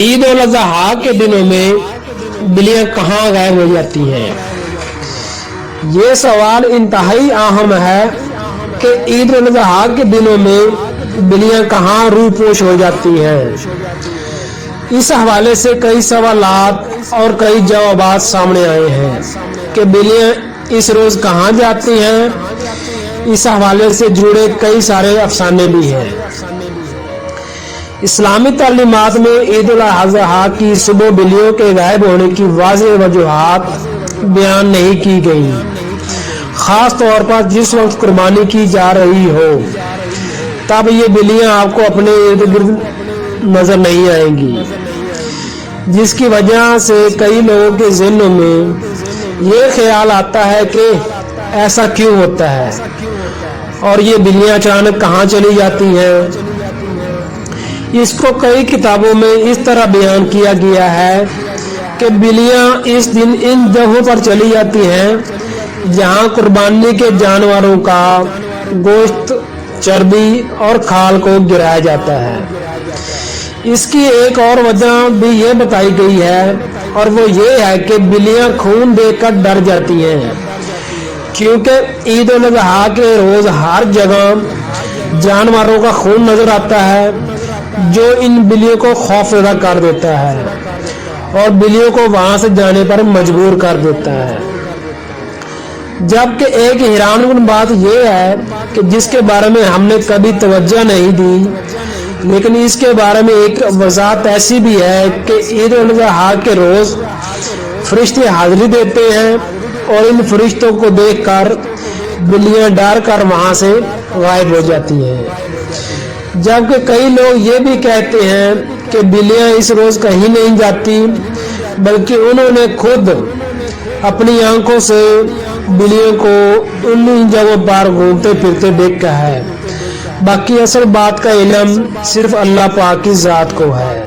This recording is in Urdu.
عید الاضحیٰ کے دنوں میں بلیاں کہاں غائب ہو جاتی ہیں؟ یہ سوال انتہائی اہم ہے کہ عید الاضحیٰ کے دنوں میں بلیاں کہاں روح پوش ہو جاتی ہیں۔ اس حوالے سے کئی سوالات اور کئی جوابات سامنے آئے ہیں کہ بلیاں اس روز کہاں جاتی ہیں۔ اس حوالے سے جڑے کئی سارے افسانے بھی ہیں۔ اسلامی تعلیمات میں عید الاضحیٰ کی صبح بلیوں کے غائب ہونے کی واضح وجوہات بیان نہیں کی گئی، خاص طور پر جس وقت قربانی کی جا رہی ہو تب یہ بلیاں آپ کو اپنے ارد گرد نظر نہیں آئیں گی، جس کی وجہ سے کئی لوگوں کے ذہنوں میں یہ خیال آتا ہے کہ ایسا کیوں ہوتا ہے اور یہ بلیاں اچانک کہاں چلی جاتی ہیں۔ اس کو کئی کتابوں میں اس طرح بیان کیا گیا ہے کہ بلیاں اس دن ان جگہوں پر چلی جاتی ہیں جہاں قربانی کے جانوروں کا گوشت، چربی اور کھال کو گرایا جاتا ہے۔ اس کی ایک اور وجہ بھی یہ بتائی گئی ہے اور وہ یہ ہے کہ بلیاں خون دیکھ کر ڈر جاتی ہیں، کیونکہ عید الاضحیٰ کے روز ہر جگہ جانوروں کا خون نظر آتا ہے جو ان بلیوں کو خوفزدہ کر دیتا ہے اور بلیوں کو وہاں سے جانے پر مجبور کر دیتا ہے۔ جبکہ ایک حیران کن بات یہ ہے کہ جس کے بارے میں ہم نے کبھی توجہ نہیں دی، لیکن اس کے بارے میں ایک وضاحت ایسی بھی ہے کہ عید الاضحیٰ کے روز فرشتے حاضری دیتے ہیں اور ان فرشتوں کو دیکھ کر بلیاں ڈر کر وہاں سے غائب ہو جاتی ہیں۔ جبکہ کئی لوگ یہ بھی کہتے ہیں کہ بلیاں اس روز کہیں نہیں جاتی، بلکہ انہوں نے خود اپنی آنکھوں سے بلیوں کو ان جگہوں پر گھومتے پھرتے دیکھا ہے۔ باقی اصل بات کا علم صرف اللہ پاک کی ذات کو ہے۔